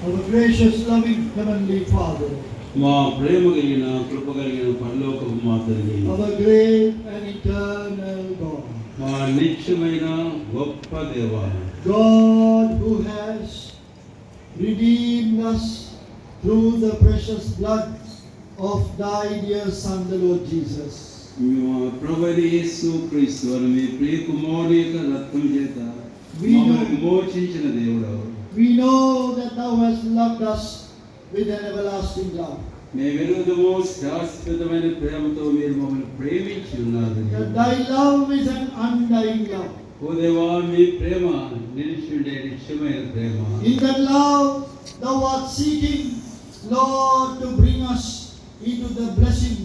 Our gracious, loving Heavenly Father, మా ప్రేమ కలిగిన కృప కలిగిన పరలోకపు మా తండ్రి, our great and eternal God, మా నిత్యమైన గొప్ప దేవా, God who has redeemed us through the precious blood of thy dear Son, the Lord Jesus. మా ప్రభువైన యేసు క్రీస్తు వారి మీ ప్రియ కుమారుని యొక్క రక్తం చేత మమ్మల్ని మోచించిన దేవుడు, we know that thou hast loved us with an everlasting love. మేమెరుగుదము శాశ్వతమైన ప్రేమతో మీరు మమ్మల్ని ప్రేమించి ఉన్నారు. That thy love is an undying love. ఓ దేవా, మీ ప్రేమ నిలిచి ఉండే నిత్యమైన ప్రేమ. In that love thou art seeking, Lord, to bring us into the blessing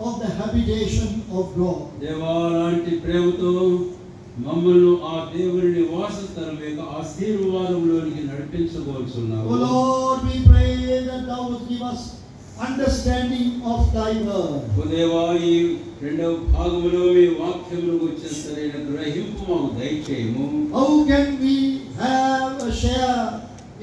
of the habitation of God. దేవా, అలాంటి ప్రేమతో మమ్మల్ని ఆ దేవుని నివాసస్థలం యొక్క ఆశీర్వాదంలోనికి నడిపించబోతున్నావు. O Lord, we pray that thou would give us understanding of thy word. ఓ దేవా, ఈ రెండవ భాగములో మీ వాక్యములకు వచ్చిన సరైన గ్రహింపు మాకు దయచేయము. How can we have a share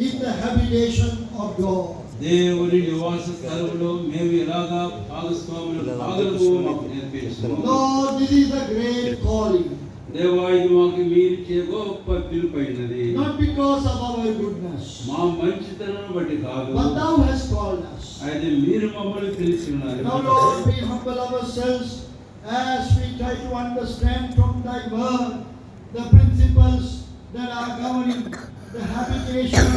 in the habitation of God? దేవుని నివాస స్థలంలో మేము ఎలాగా భాగస్వాములు కాగలమో మాకు నేర్పించు. Lord, this is a great calling. దేవా, ఇది మాకు మీరిచ్చే గొప్ప పిలుపైనది. Not because of our goodness, మా మంచితనం బట్టి కాదు, but thou hast called us. అయితే మీరు మమ్మల్ని పిలిచి ఉన్నారు. Now Lord, we humble ourselves as we try to understand from thy word the principles that are governing the habitation,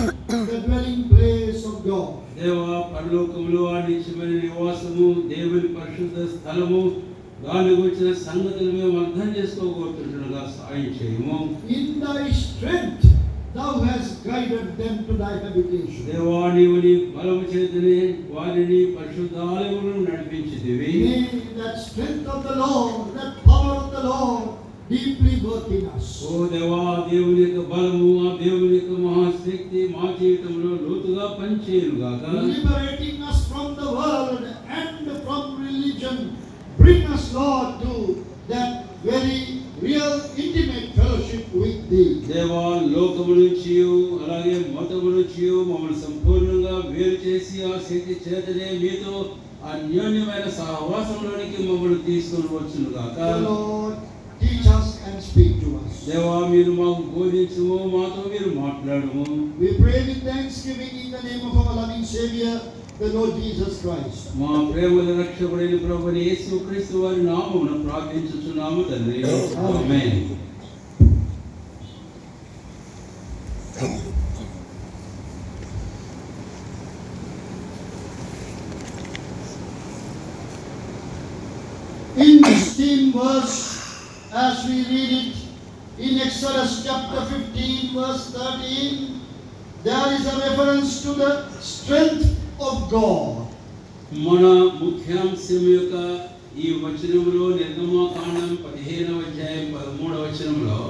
the dwelling place of God. దేవా, పరలోకములో ఆ నిత్యమైన నివాసము, దేవుని పరిశుద్ధ స్థలము, దానికి వచ్చిన సంగతులు మేము అర్థం చేసుకోగలుగుతుండగా సాయం చేయము. In thy strength thou hast guided them to thy habitation. దేవా, నీవు నీ బలము చేతనే వారిని పరిశుద్ధాలయములను నడిపించితివి. May that strength of the Lord, that power of the Lord deeply work in us. ఓ దేవా, దేవుని యొక్క బలము, ఆ దేవుని యొక్క మహాశక్తి మా జీవితంలో లోతుగా పనిచేయుగాక. Liberating us from the world and from religion. Bring us, Lord, to that very real intimate fellowship thee. దేవా లోకము నుంచి అలాగే మతము నుంచి మమ్మల్ని సంపూర్ణంగా వేరు చేసి ఆ శక్తి చేతనే మీతో అన్యోన్యమైన సహవాసంలోనికి మమ్మల్ని తీసుకొని వచ్చును గాక. Lord, teach us and speak to us. దేవా మీరు మాకు బోధించుము, మాతో మీరు మాట్లాడుము. We pray with thanksgiving in the name of our loving Savior, the Lord Jesus Christ. మా ప్రేమల రక్షకుడైన ప్రభువైన యేసుక్రీస్తు వారి నామమున ప్రార్థించుచున్నాము తండ్రి. ఆమేన్. In this theme verse, as we read it in Exodus chapter 15 verse 13, there is a reference to the strength of God. మన ముఖ్యాంశం యొక్క ఈ వచనంలో నిర్గమకాండం 15వ అధ్యాయం 13వ వచనంలో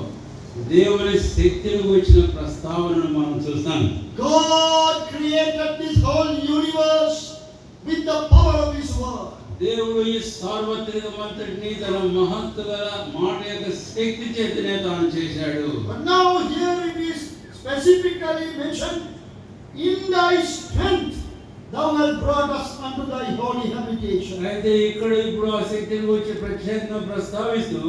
దేవుని శక్తిని గురించిన ప్రస్తావనను మనం చూస్తాం. God created this whole universe with the power of His word. దేవుడు ఈ సార్వత్రికమంతటిని తన మహత్తు గల మాట యొక్క శక్తి చేతనే తాను చేశాడు. But now here it is specifically mentioned, in thy strength thou hast brought us unto thy holy habitation. అయితే ఇక్కడ ఇప్పుడు ఆ శక్తిని గురించి ప్రత్యేకంగా ప్రస్తావిస్తూ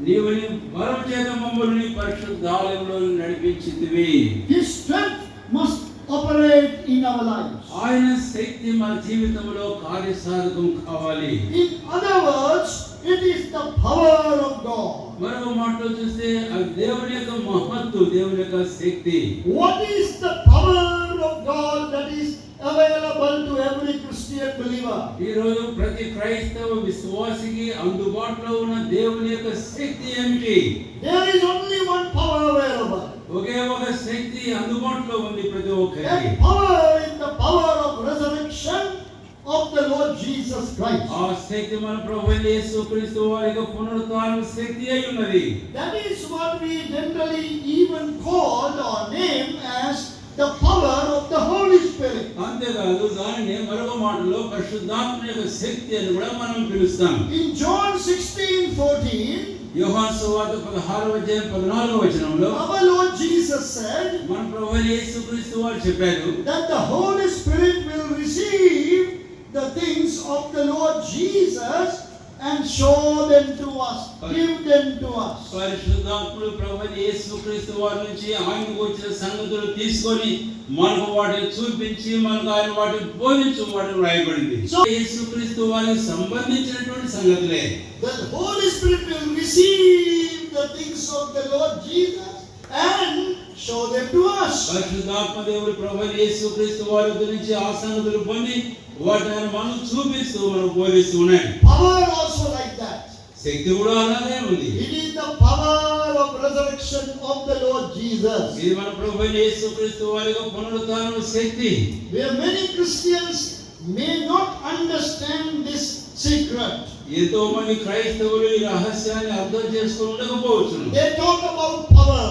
నీవు నీ బలం చేత మమ్మల్ని పరిశుద్ధాలయంలో నడిపించితివి. His strength must operate in our lives. ఆయన శక్తి మన జీవితంలో కార్యసాధకం కావాలి. In other words, it is the power of God. మరో మాటలో చూస్తే అది దేవుని యొక్క మహత్తు, దేవుని యొక్క శక్తి. What is the power of God that is available to every Christian believer? ఈ రోజు ప్రతి క్రైస్తవ విశ్వాసికి అందుబాటులో ఉన్న దేవుని యొక్క శక్తి ఏమిటి? There is only one power available. ఒకే ఒక శక్తి అందుబాటులో ఉంది ప్రతి That ఒక్కరికి. power is the power of resurrection of the Lord Jesus Christ. ఆ శక్తి మన ప్రభువైన యేసుక్రీస్తు వారి యొక్క పునరుత్థాన శక్తి అయి ఉన్నది. That is what we generally even call or name as the power of the Holy Spirit. అంతేకాదు దానిని మరొక మాటలో పరిశుద్ధాత్మ యొక్క శక్తి అని కూడా మనం పిలుస్తాం. In John 16:14, యోహాను సువార్త 16వ అధ్యాయం 14వ వచనంలో our Lord Jesus said మన ప్రభువైన యేసుక్రీస్తు వారు చెప్పారు that the Holy Spirit will receive the things of the Lord Jesus and show them to us, give them to us. పరిశుద్ధాత్ముడు ప్రభువైన యేసుక్రీస్తు వారి నుంచి ఆయనకు వచ్చిన సంగతులు తీసుకొని మనకు వాటిని చూపించి మనకు ఆయన వాటిని బోధించమని రాయబడింది. యేసుక్రీస్తు వారికి సంబంధించినటువంటి సంగతులే. The Holy Spirit will receive the things of the Lord Jesus and show them to us. పరిశుద్ధాత్మ దేవుడు ప్రభువైన యేసుక్రీస్తు వారి నుంచి ఆ సంగతులు పొంది వాటిని మనం చూపిస్తూ మనం బోధిస్తూ ఉన్నాడు. Power also like that. శక్తి కూడా అలాగే ఉంది. It is the power of resurrection of the Lord Jesus. ఇది మన ప్రభువైన యేసుక్రీస్తు వారి యొక్క పునరుత్థాన శక్తి. Where many Christians may not understand this secret. ఎంతో మంది క్రైస్తవులు ఈ రహస్యాన్ని అర్థం చేసుకుని ఉండకపోవచ్చు. They talk about power.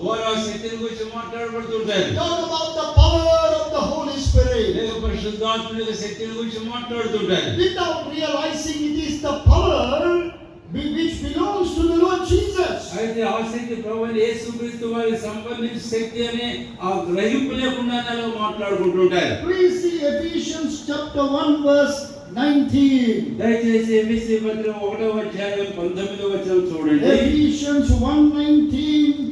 వారు ఆ శక్తిని గురించి మాట్లాడబడుతుంటారు. Talk about the power of the Holy Spirit. లేక పరిశుద్ధాత్మ యొక్క శక్తిని గురించి మాట్లాడుతుంటారు. Without realizing it is the power which belongs to the Lord Jesus. అయితే ఆ శక్తి ప్రభువైన యేసుక్రీస్తు వారికి సంబంధించిన శక్తి అనే ఆ గ్రహింపు లేకుండా అలా మాట్లాడుకుంటుంటారు. Please see Ephesians chapter 1 verse 19. దయచేసి ఎఫెసీ పత్రిక 1వ అధ్యాయం 19వ వచనం చూడండి. Ephesians 1:19